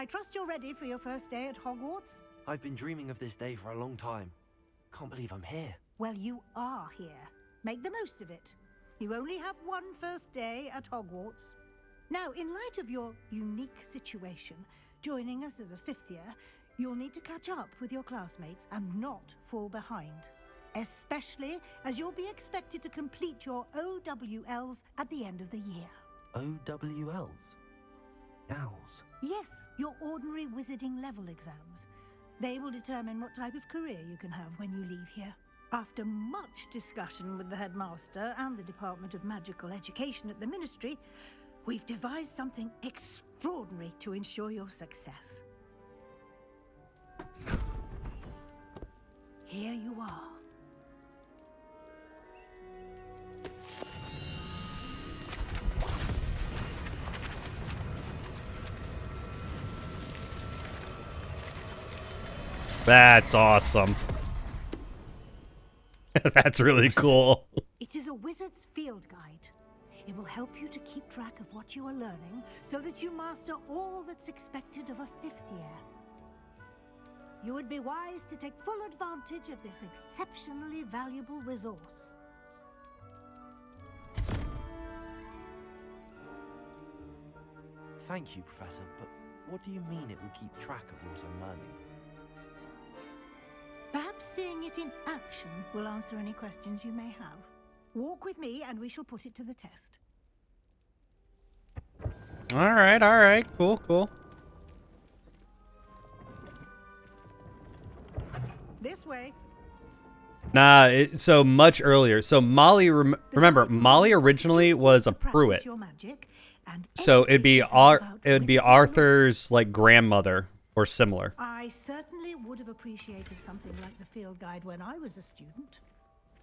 I trust you're ready for your first day at Hogwarts? I've been dreaming of this day for a long time. Can't believe I'm here. Well, you are here. Make the most of it. You only have one first day at Hogwarts. Now, in light of your unique situation, joining us as a fifth year, you'll need to catch up with your classmates and not fall behind. Especially as you'll be expected to complete your OWLs at the end of the year. OWLs? Owls? Yes, your ordinary wizarding level exams. They will determine what type of career you can have when you leave here. After much discussion with the headmaster and the Department of Magical Education at the Ministry, we've devised something extraordinary to ensure your success. Here you are. That's awesome. That's really cool. It is a wizard's field guide. It will help you to keep track of what you are learning so that you master all that's expected of a fifth year. You would be wise to take full advantage of this exceptionally valuable resource. Thank you, Professor, but what do you mean it will keep track of what I'm learning? Perhaps seeing it in action will answer any questions you may have. Walk with me and we shall put it to the test. All right, cool. This way. Nah, so much earlier. So Molly, remember, Molly originally was a Pruitt. So it'd be Arthur's like grandmother or similar. I certainly would have appreciated something like the field guide when I was a student.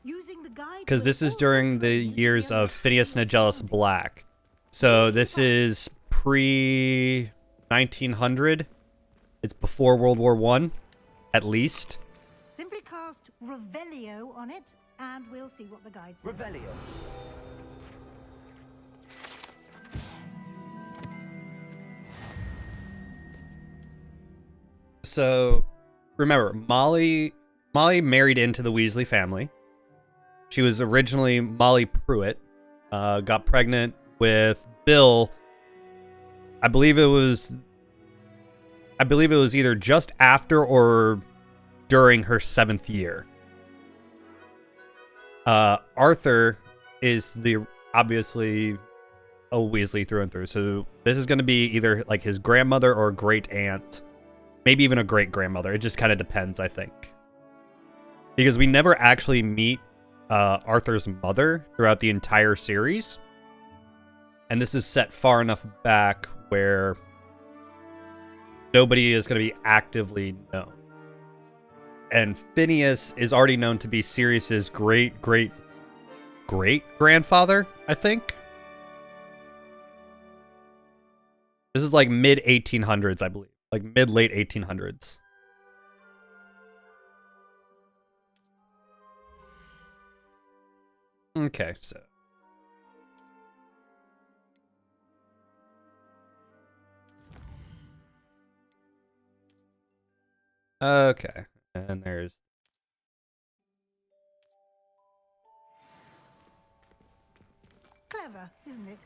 Using the guide Because this is during the years of Phineas Nigellus Black. So this is pre-1900. It's before World War I, at least. Simply cast Revelio on it, and we'll see what the guide says. Revelio. So, remember, Molly married into the Weasley family. She was originally Molly Pruitt. Got pregnant with Bill. I believe it was either just after or during her 7th year. Arthur is obviously a Weasley through and through. So this is going to be either like his grandmother or great aunt. Maybe even a great-grandmother. It just kind of depends, I think. Because we never actually meet Arthur's mother throughout the entire series. And this is set far enough back where nobody is going to be actively known. And Phineas is already known to be Sirius's great-great-great-grandfather, I think. This is like mid-1800s, I believe. Like mid-late 1800s. Okay, so. Okay, and there's. Clever, isn't it?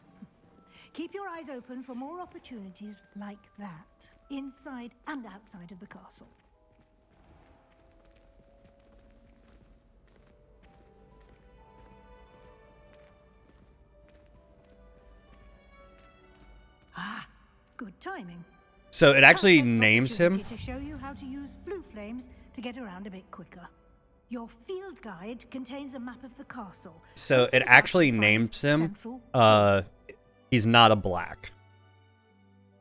Keep your eyes open for more opportunities like that, inside and outside of the castle. Ah, good timing. So it actually names him. To show you how to use blue flames to get around a bit quicker. Your field guide contains a map of the castle. So it actually names him. He's not a black.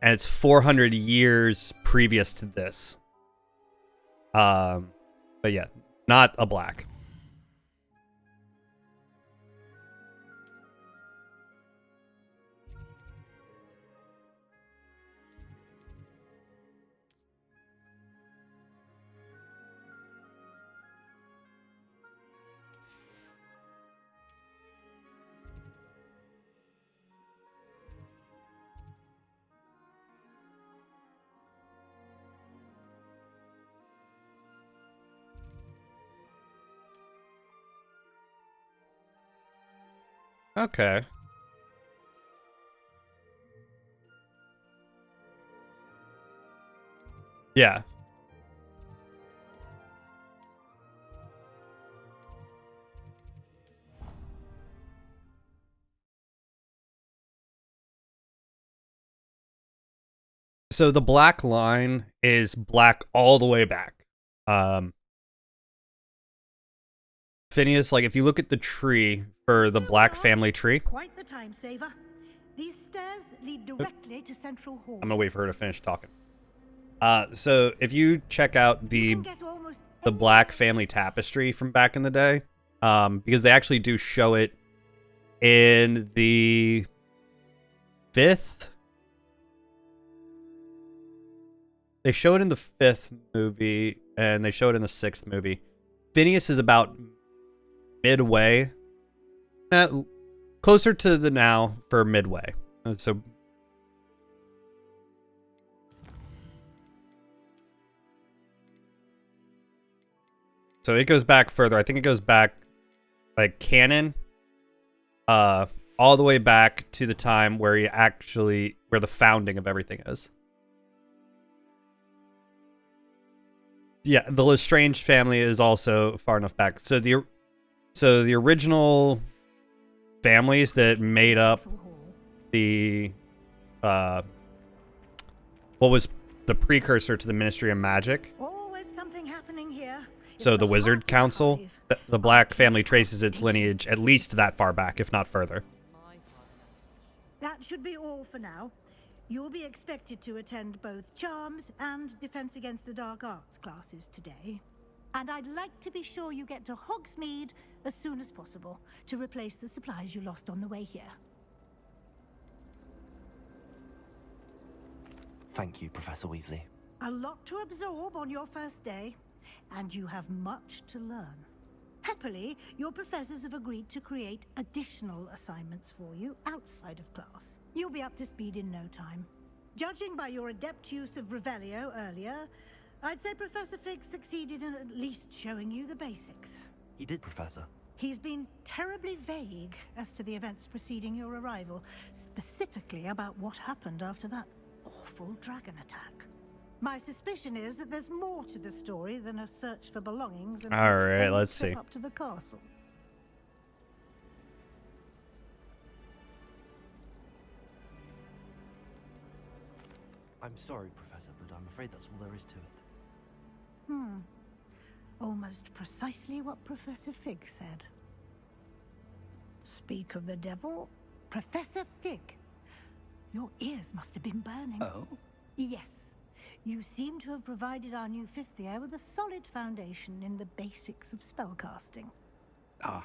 And it's 400 years previous to this. But yeah, not a black. Okay. Yeah. So the black line is black all the way back. Phineas, like if you look at the tree for the black family tree, Quite the time saver. These stairs lead directly to Central Hall. I'm gonna wait for her to finish talking. So if you check out the black family tapestry from back in the day, because they actually do show it in the 5th. They show it in the 5th movie, and they show it in the 6th movie. Phineas is about midway, closer to the now for midway. So it goes back further. I think it goes back like canon, all the way back to the time where where the founding of everything is. Yeah, the Lestrange family is also far enough back. So the original families that made up the what was the precursor to the Ministry of Magic. Always something happening here. So the Wizard Council, the Black family traces its lineage at least that far back, if not further. That should be all for now. You'll be expected to attend both Charms and Defense Against the Dark Arts classes today. And I'd like to be sure you get to Hogsmeade as soon as possible to replace the supplies you lost on the way here. Thank you, Professor Weasley. A lot to absorb on your first day, and you have much to learn. Happily, your professors have agreed to create additional assignments for you outside of class. You'll be up to speed in no time. Judging by your adept use of Revelio earlier, I'd say Professor Fig succeeded in at least showing you the basics. He did, Professor. He's been terribly vague as to the events preceding your arrival, specifically about what happened after that awful dragon attack. My suspicion is that there's more to the story than a search for belongings and all right, let's see. Up to the castle. I'm sorry, Professor, but I'm afraid that's all there is to it. Almost precisely what Professor Fig said. Speak of the devil, Professor Fig. Your ears must have been burning. Oh? Yes. You seem to have provided our new 5th year with a solid foundation in the basics of spellcasting. Ah,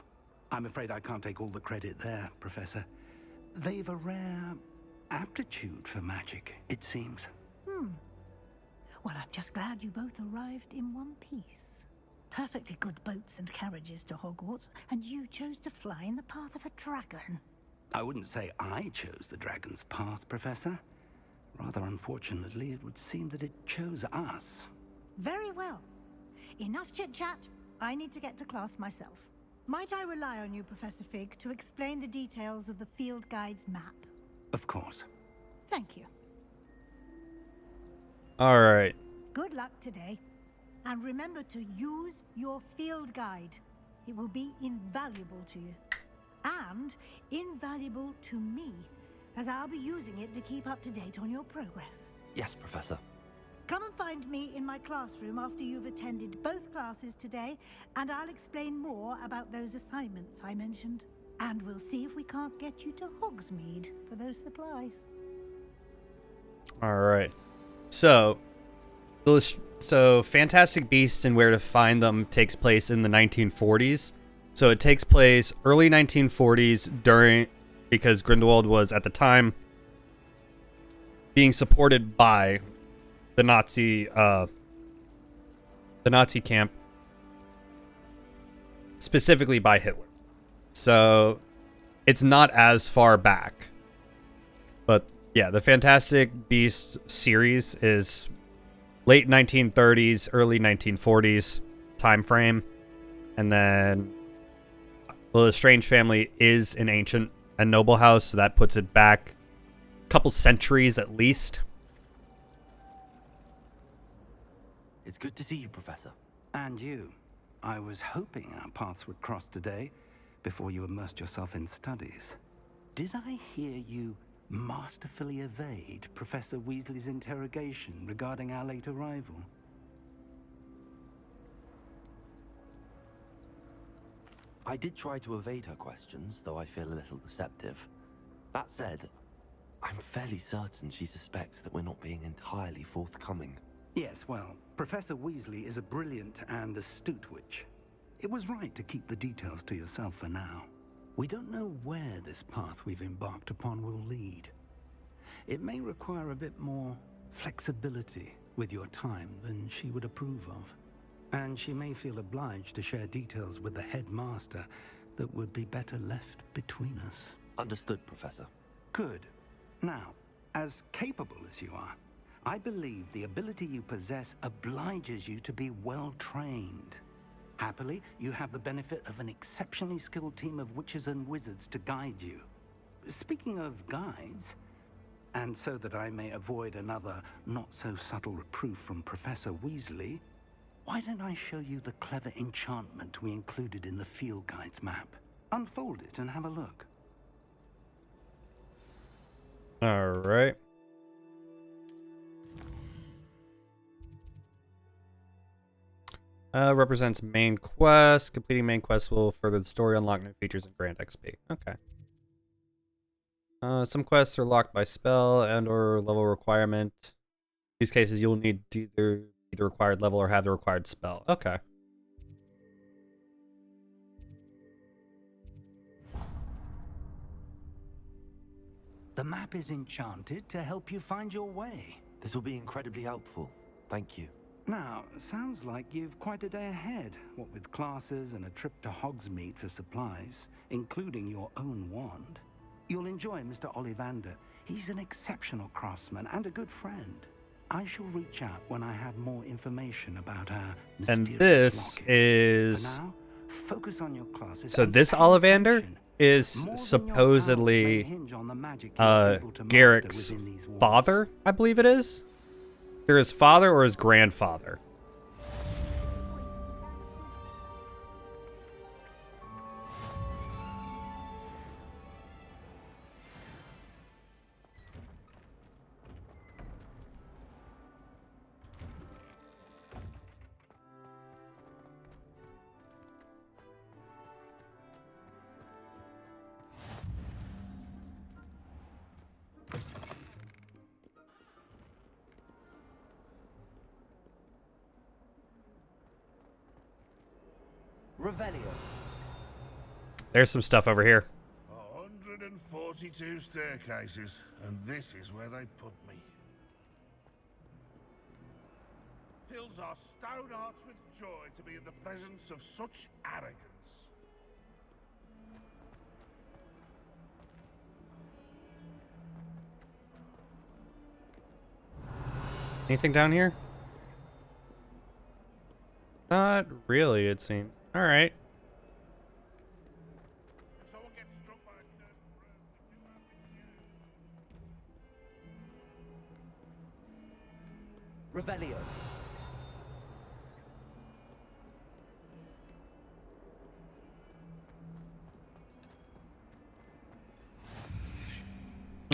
I'm afraid I can't take all the credit there, Professor. They've a rare aptitude for magic, it seems. Well, I'm just glad you both arrived in one piece. Perfectly good boats and carriages to Hogwarts, and you chose to fly in the path of a dragon. I wouldn't say I chose the dragon's path, Professor. Rather unfortunately, it would seem that it chose us. Very well. Enough chit-chat. I need to get to class myself. Might I rely on you, Professor Fig, to explain the details of the field guide's map? Of course. Thank you. All right. Good luck today. And remember to use your field guide. It will be invaluable to you. And invaluable to me, as I'll be using it to keep up to date on your progress. Yes, Professor. Come and find me in my classroom after you've attended both classes today, and I'll explain more about those assignments I mentioned. And we'll see if we can't get you to Hogsmeade for those supplies. All right. So Fantastic Beasts and Where to Find Them takes place in the 1940s. So it takes place early 1940s because Grindelwald was at the time being supported by the Nazi camp, specifically by Hitler. So it's not as far back. But yeah, the Fantastic Beasts series is late 1930s, early 1940s time frame. And then the Lestrange family is an ancient a noble house, so that puts it back a couple centuries at least. It's good to see you, Professor. And you. I was hoping our paths would cross today before you immersed yourself in studies. Did I hear you masterfully evade Professor Weasley's interrogation regarding our late arrival? I did try to evade her questions, though I feel a little deceptive. That said, I'm fairly certain she suspects that we're not being entirely forthcoming. Yes, well, Professor Weasley is a brilliant and astute witch. It was right to keep the details to yourself for now. We don't know where this path we've embarked upon will lead. It may require a bit more flexibility with your time than she would approve of. And she may feel obliged to share details with the headmaster that would be better left between us. Understood, Professor. Good. Now, as capable as you are, I believe the ability you possess obliges you to be well trained. Happily, you have the benefit of an exceptionally skilled team of witches and wizards to guide you. Speaking of guides, and so that I may avoid another not-so-subtle reproof from Professor Weasley, why don't I show you the clever enchantment we included in the field guide's map? Unfold it and have a look. All right. Represents main quest. Completing main quest will further the story, unlock new features, and grant XP. Okay. Some quests are locked by spell and or level requirement. In these cases, you'll need to either be the required level or have the required spell. Okay. The map is enchanted to help you find your way. This will be incredibly helpful. Thank you. Now, sounds like you've quite a day ahead, what with classes and a trip to Hogsmeade for supplies, including your own wand. You'll enjoy Mr. Ollivander. He's an exceptional craftsman and a good friend. I shall reach out when I have more information about our mysterious And this locket. is... For now, focus on your classes. So and this pay Ollivander attention. is More than your powers may supposedly hinge on the magic you're able to master Garrick's within these walls. father, I believe it is. Either his father or his grandfather. Revelio. There's some stuff over here. 142 staircases, and this is where they put me. Fills our stone hearts with joy to be in the presence of such arrogance. Anything down here? Not really, it seems. All right. If someone gets struck by a cursed bird, Revelio.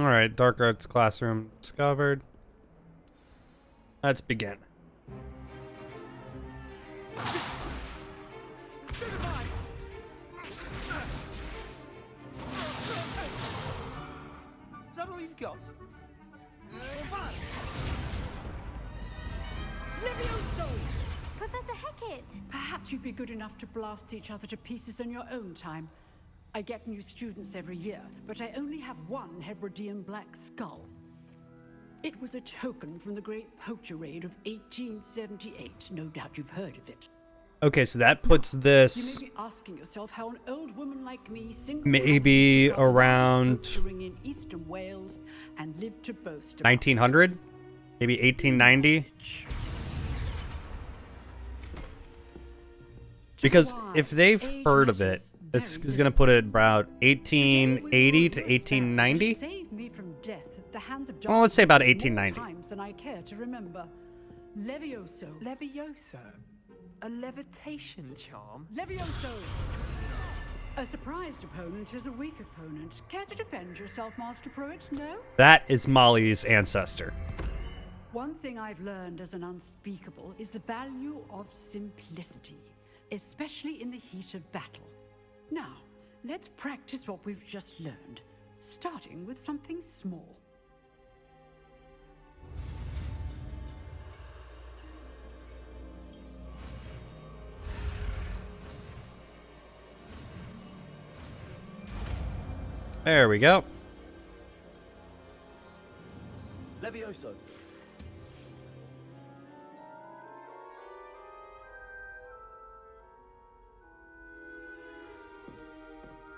All right, dark arts classroom discovered. Let's begin. Is that all you've got? Levioso! Professor Hecat! Perhaps you'd be good enough to blast each other to pieces in your own time. I get new students every year, but I only have one Hebridean black skull. It was a token from the Great Poacher Raid of 1878. No doubt you've heard of it. Okay, so that puts You this may be asking yourself how an old woman like me maybe around in Eastern Wales and lived to boast about 1900, maybe 1890. Because if they've heard of it, This very is going to put it about 1880 to 1890. Saved me from death at the hands of Well, let's say about darkness more 1890. times than I care to remember. Levioso. Levioso? A levitation charm? Levioso! A surprised opponent is a weak opponent. Care to defend yourself, Master Pruitt? No? That is Molly's ancestor. One thing I've learned as an unspeakable is the value of simplicity, especially in the heat of battle. Now, let's practice what we've just learned, starting with something small. There we go. Levioso.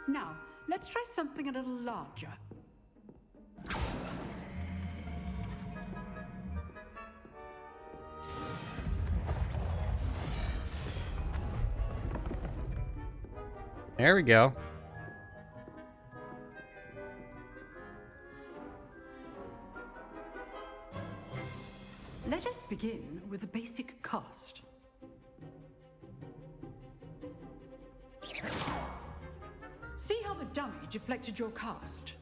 Now, let's try something a little larger. There we go. Let us begin with the basic cast. See how the dummy deflected your cast?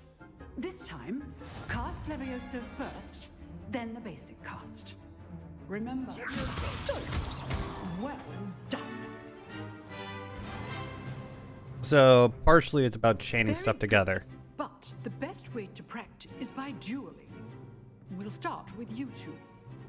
This time, cast Levioso first, then the basic cast. Remember? Good. Well done. So, partially it's about chaining Very stuff good. together. But the best way to practice is by dueling. We'll start with you two.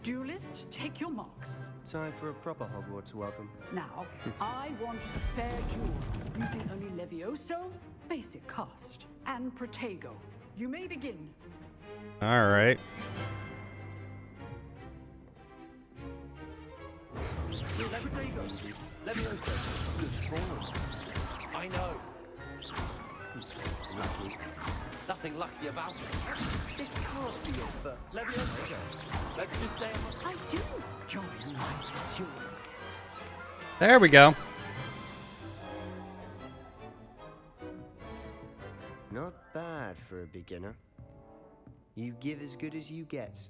Duelists, take your marks. Time for a proper Hogwarts welcome. Now, I want a fair duel, using only Levioso, basic cast, and Protego. You may begin. All right. Levioso. Levioso. Good form. I know. Lucky. Nothing lucky about it. This can't be it, but Levioso. Let's just say I do join my duel. There we go. not bad for a beginner. You give as good as you get.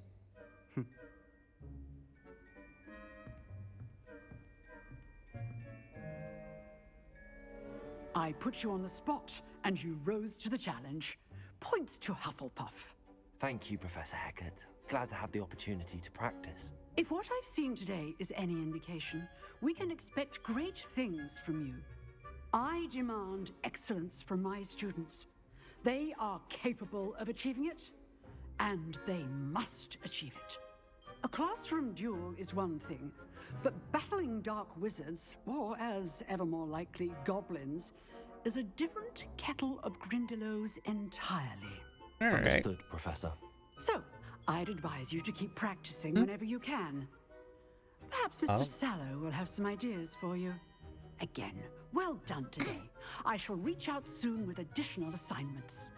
I put you on the spot, and you rose to the challenge. Points to Hufflepuff. Thank you, Professor Hecat. Glad to have the opportunity to practice. If what I've seen today is any indication, we can expect great things from you. I demand excellence from my students. They are capable of achieving it, and they must achieve it. A classroom duel is one thing, but battling dark wizards, or as ever more likely, goblins, is a different kettle of Grindylows entirely. All right. Understood, Professor. So, I'd advise you to keep practicing whenever you can. Perhaps Mr. Sallow will have some ideas for you. Again, well done today. I shall reach out soon with additional assignments.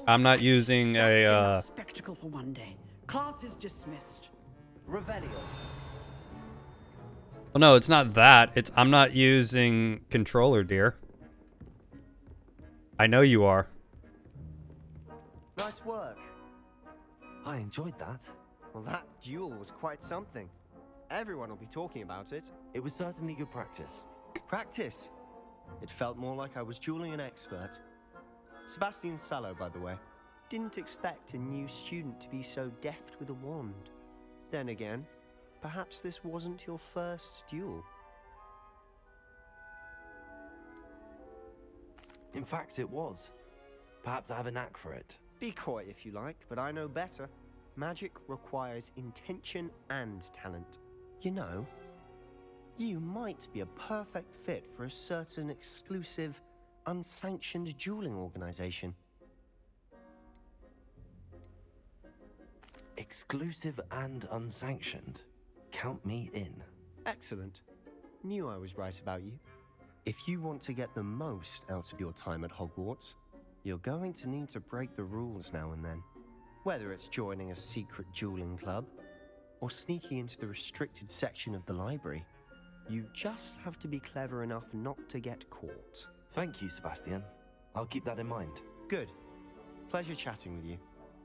I'm not using That's a, enough spectacle for one day. Class is dismissed. Revelio. Well, no, it's not that. It's I'm not using controller, dear. I know you are. Nice work. I enjoyed that. Well, that duel was quite something. Everyone will be talking about it. It was certainly good practice. Practice. It felt more like I was dueling an expert. Sebastian Sallow, by the way. Didn't expect a new student to be so deft with a wand. Then again, perhaps this wasn't your first duel. In fact, it was. Perhaps I have a knack for it. Be coy if you like, but I know better. Magic requires intention and talent. You know, you might be a perfect fit for a certain exclusive, unsanctioned dueling organization. Exclusive and unsanctioned. Count me in. Excellent. Knew I was right about you. If you want to get the most out of your time at Hogwarts, you're going to need to break the rules now and then. Whether it's joining a secret dueling club, or sneaking into the restricted section of the library, You just have to be clever enough not to get caught. Thank you, Sebastian. I'll keep that in mind. Good. Pleasure chatting with you.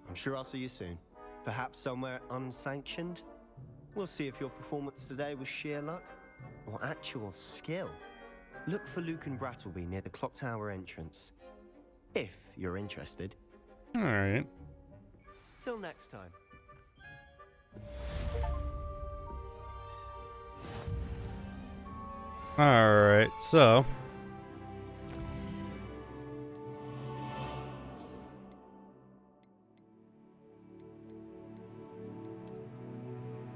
I'm sure I'll see you soon. Perhaps somewhere unsanctioned? We'll see if your performance today was sheer luck or actual skill. Look for Luke and Brattleby near the clock tower entrance. If you're interested. All right. Till next time. All right, so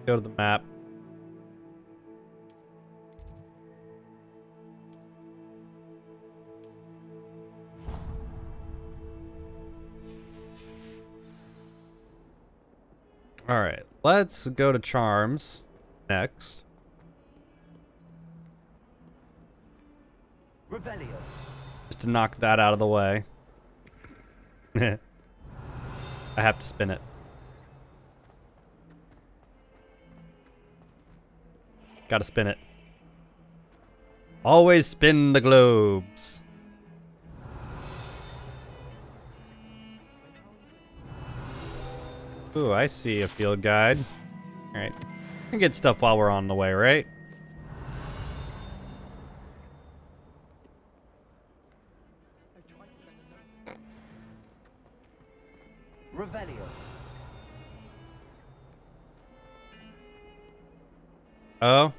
go to the map. All right, let's go to Charms next. Revelio. Just to knock that out of the way. I have to spin it. Gotta spin it. Always spin the globes. Ooh, I see a field guide. Alright. We can get stuff while we're on the way, right? Revelio. Oh?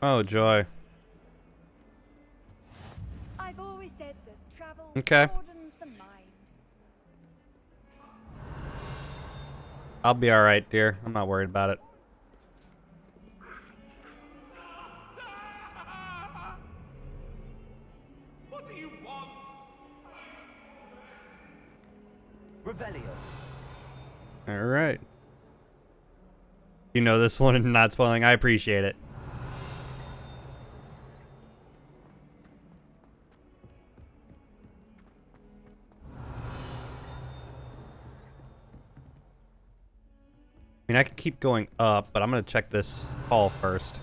Oh, joy. I've always said that travel Okay. broadens the mind. I'll be alright, dear. I'm not worried about it. What do you want? Revelio. Alright. You know this one and not spoiling. I appreciate it. I mean, I can keep going up, but I'm going to check this hall first.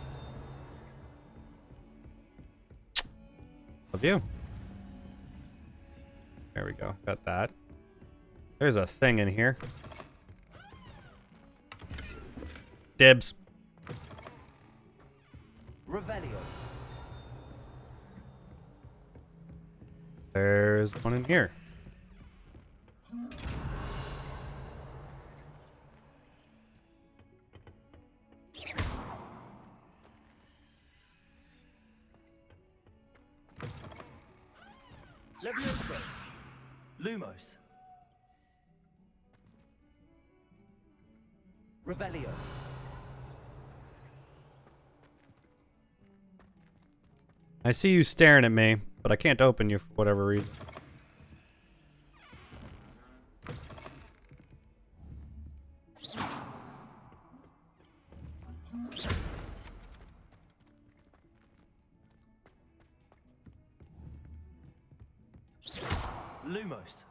A view. There we go. Got that. There's a thing in here. Dibs. Revelio. There's one in here. Levioso. Lumos. Revelio. I see you staring at me, but I can't open you for whatever reason. Lumos.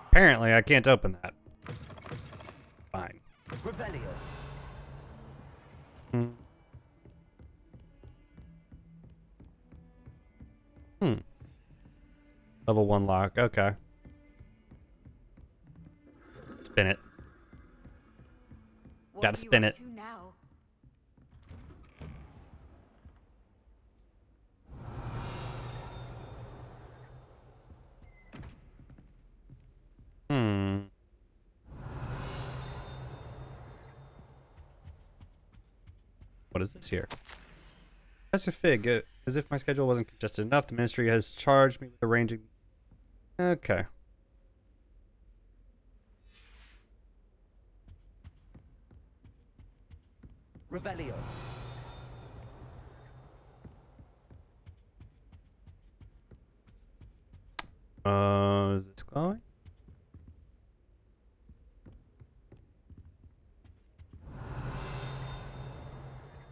Apparently, I can't open that. Fine. Revelio. Level 1 lock. Okay. Spin it. What Gotta are you spin up it. to now? What is this here? Professor Fig, as if my schedule wasn't congested enough, the ministry has charged me with arranging. Okay. Revelio. Is this glowing?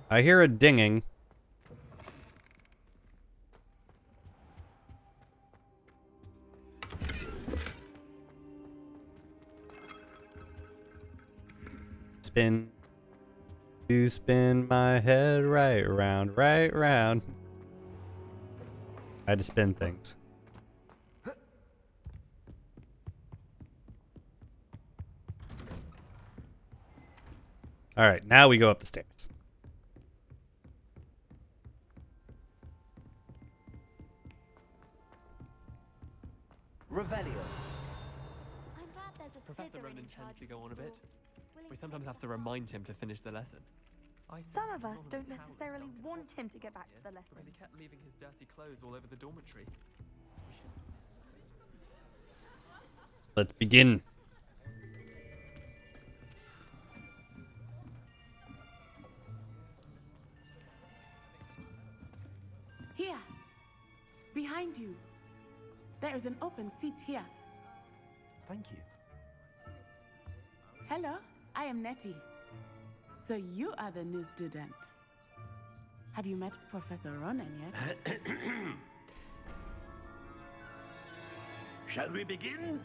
I hear a dinging. spin. You spin my head right round, right round. I had to spin things. All right, now we go up the stairs. Revelio. I'm glad there's a Professor Slytherin Ronan in charge tends to of go the on a bit. school. We sometimes have to remind him to finish the lesson. Some of us don't necessarily want him to get back to the lesson. Because he kept leaving his dirty clothes all over the dormitory. Let's begin. Here, behind you. There is an open seat here. Thank you. Hello, I am Nettie. So you are the new student. Have you met Professor Ronan yet? Shall we begin?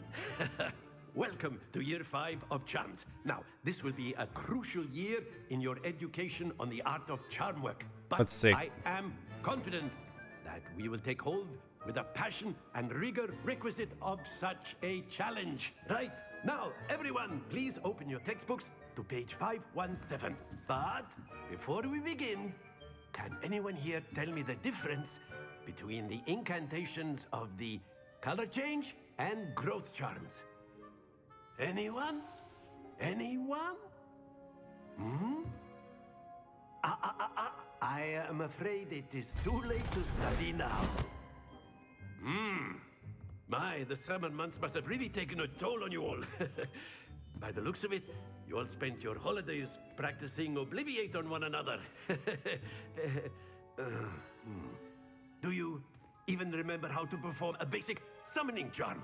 Welcome to Year 5 of Charms. Now, this will be a crucial year in your education on the art of charm work. But Let's see. I am confident that we will take hold with the passion and rigor requisite of such a challenge. Right, now, everyone, please open your textbooks to page 517. But before we begin, can anyone here tell me the difference between the incantations of the color change and growth charms? Anyone? Anyone? I am afraid it is too late to study now. My, the summer months must have really taken a toll on you all. By the looks of it, you all spent your holidays practicing Obliviate on one another. Do you even remember how to perform a basic summoning charm?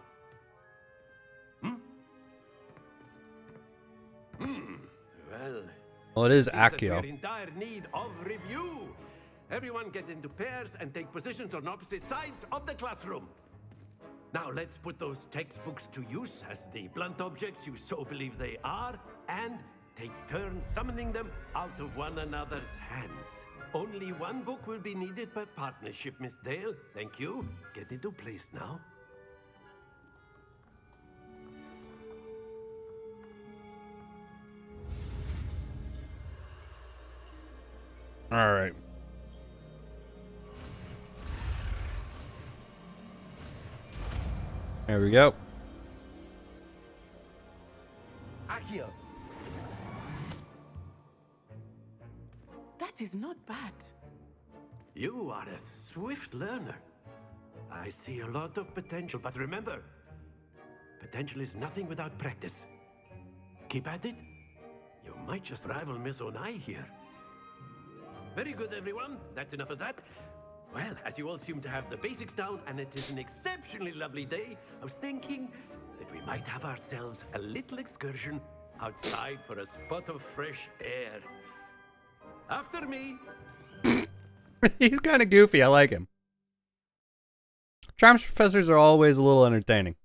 Well, it is seems that Accio. we're in dire need of review. Everyone get into pairs and take positions on opposite sides of the classroom. Now let's put those textbooks to use as the blunt objects you so believe they are, and take turns summoning them out of one another's hands. Only one book will be needed per partnership, Miss Dale. Thank you. Get into place now. All right. There we go. Accio. That is not bad. You are a swift learner. I see a lot of potential, but remember, potential is nothing without practice. Keep at it. You might just rival Miss Onai here. Very good, everyone. That's enough of that. Well, as you all seem to have the basics down, and it is an exceptionally lovely day, I was thinking that we might have ourselves a little excursion outside for a spot of fresh air. After me. He's kind of goofy. I like him. Charms professors are always a little entertaining.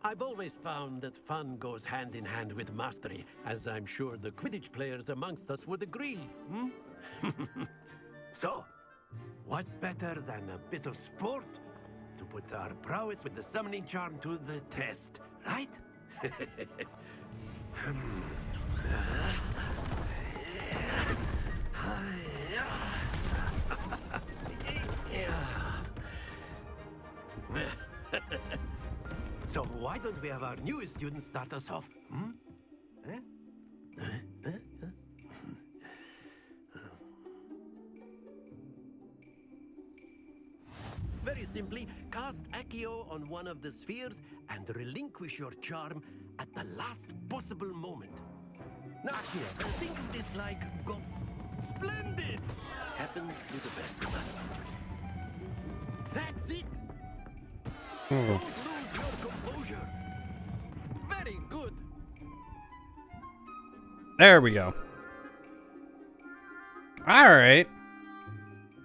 I've always found that fun goes hand in hand with mastery, as I'm sure the Quidditch players amongst us would agree. So, what better than a bit of sport to put our prowess with the summoning charm to the test, right? So why don't we have our newest student start us off? Very simply, cast Accio on one of the spheres and relinquish your charm at the last possible moment. Now, think of this like splendid! Happens to the best of us. That's it! Don't lose your composure. Very good. There we go. All right.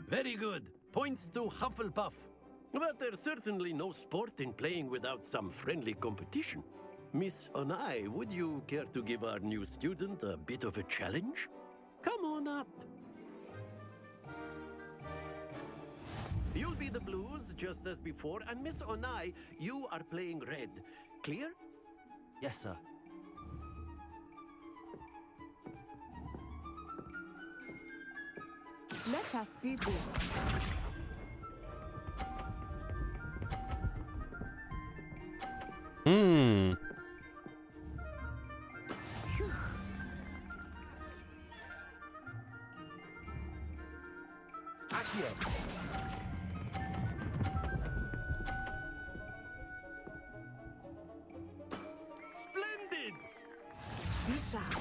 Very good. Points to Hufflepuff. But there's certainly no sport in playing without some friendly competition. Miss Onai, would you care to give our new student a bit of a challenge? Come on up. You'll be the blues, just as before, and Miss Onai, you are playing red. Clear? Yes, sir. Let us see this. Hmm. Accio. Splendid! Bishop.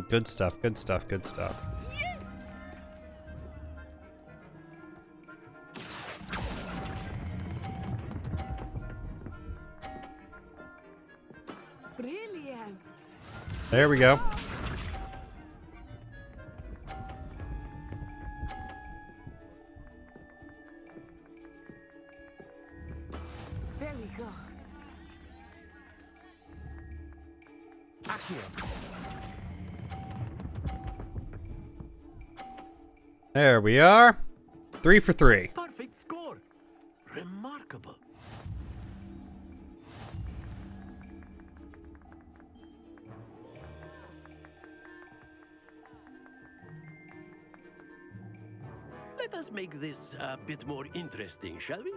Good stuff, good stuff, good stuff. Yes! Brilliant. There we go. There we go. Accio. There we are. 3 for 3. Perfect score. Remarkable. Let us make this a bit more interesting, shall we?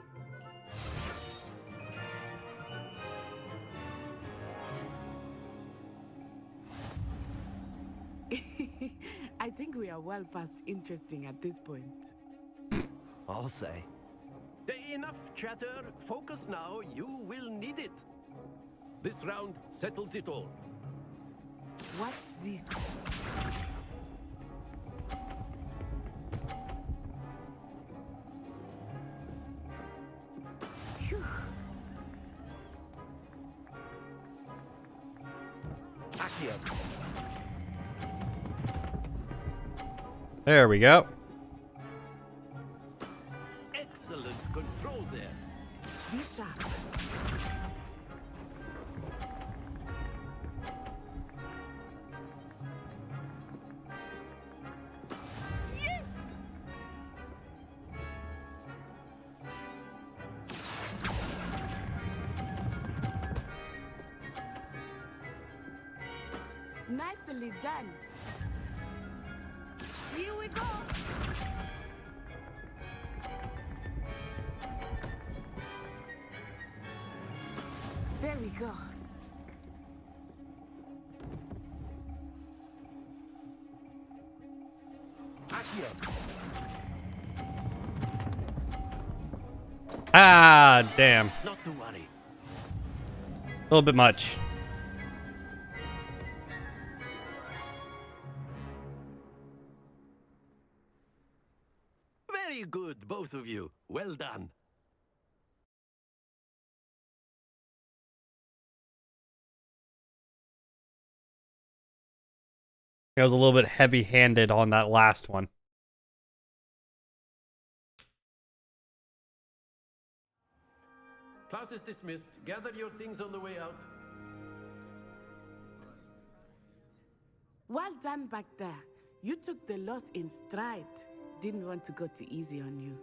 I think we are well past interesting at this point. I'll say. Enough chatter. Focus now. You will need it. This round settles it all. Watch this. Phew. Accio. There we go. Excellent control there. Bishop. Yes! Nicely done. Here we go. There we go. Accio. Ah, damn. Not to worry. A little bit much. Very good, both of you. Well done. I was a little bit heavy-handed on that last one. Class is dismissed. Gather your things on the way out. Well done back there. You took the loss in stride. Didn't want to go too easy on you.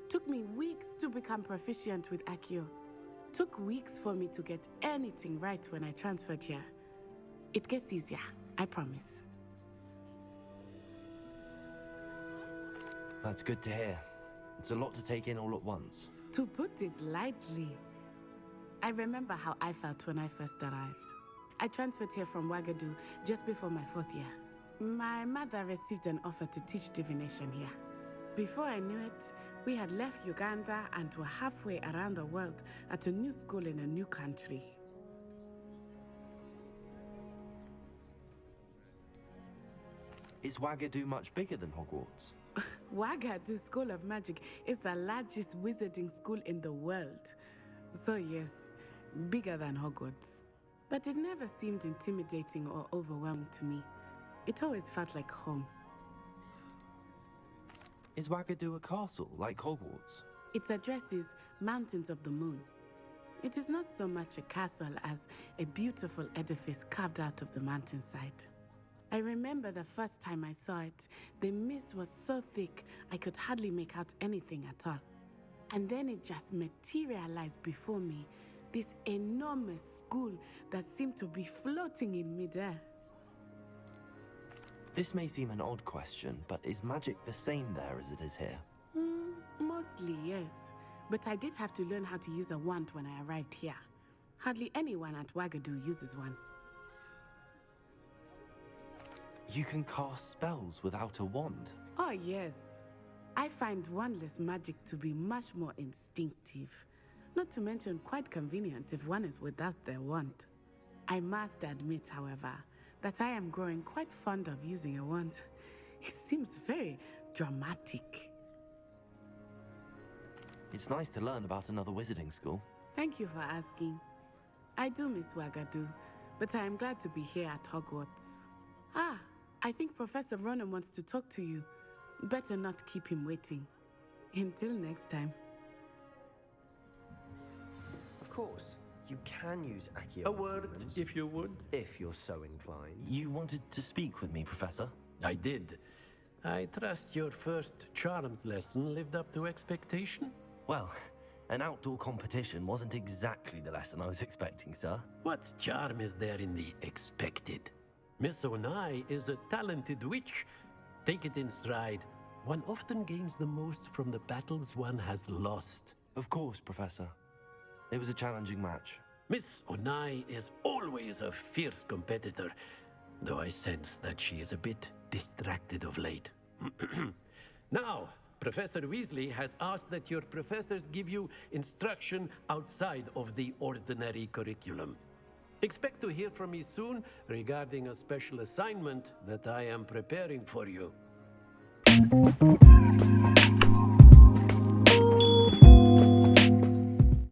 Took me weeks to become proficient with Accio. Took weeks for me to get anything right when I transferred here. It gets easier, I promise. That's good to hear. It's a lot to take in all at once. To put it lightly, I remember how I felt when I first arrived. I transferred here from Wagadu just before my 4th year. My mother received an offer to teach divination here. Before I knew it, we had left Uganda and were halfway around the world at a new school in a new country. Is Wagadu much bigger than Hogwarts? Wagadu School of Magic is the largest wizarding school in the world. So yes, bigger than Hogwarts. But it never seemed intimidating or overwhelming to me. It always felt like home. Is Wagadu a castle like Hogwarts? Its address is Mountains of the Moon. It is not so much a castle as a beautiful edifice carved out of the mountainside. I remember the first time I saw it, the mist was so thick I could hardly make out anything at all. And then it just materialized before me, this enormous school that seemed to be floating in midair. This may seem an odd question, but is magic the same there as it is here? Mostly, yes. But I did have to learn how to use a wand when I arrived here. Hardly anyone at Wagadu uses one. You can cast spells without a wand? Oh, yes. I find wandless magic to be much more instinctive. Not to mention quite convenient if one is without their wand. I must admit, however, that I am growing quite fond of using a wand. It seems very dramatic. It's nice to learn about another wizarding school. Thank you for asking. I do miss Wagadu, but I am glad to be here at Hogwarts. I think Professor Ronan wants to talk to you. Better not keep him waiting. Until next time. Of course, you can use Accio. A word, if you would. If you're so inclined. You wanted to speak with me, Professor? I did. I trust your first charms lesson lived up to expectation? Well, an outdoor competition wasn't exactly the lesson I was expecting, sir. What charm is there in the expected? Miss Onai is a talented witch. Take it in stride. One often gains the most from the battles one has lost. Of course, Professor. It was a challenging match. Miss Onai is always a fierce competitor, though I sense that she is a bit distracted of late. Now, Professor Weasley has asked that your professors give you instruction outside of the ordinary curriculum. Expect to hear from me soon regarding a special assignment that I am preparing for you.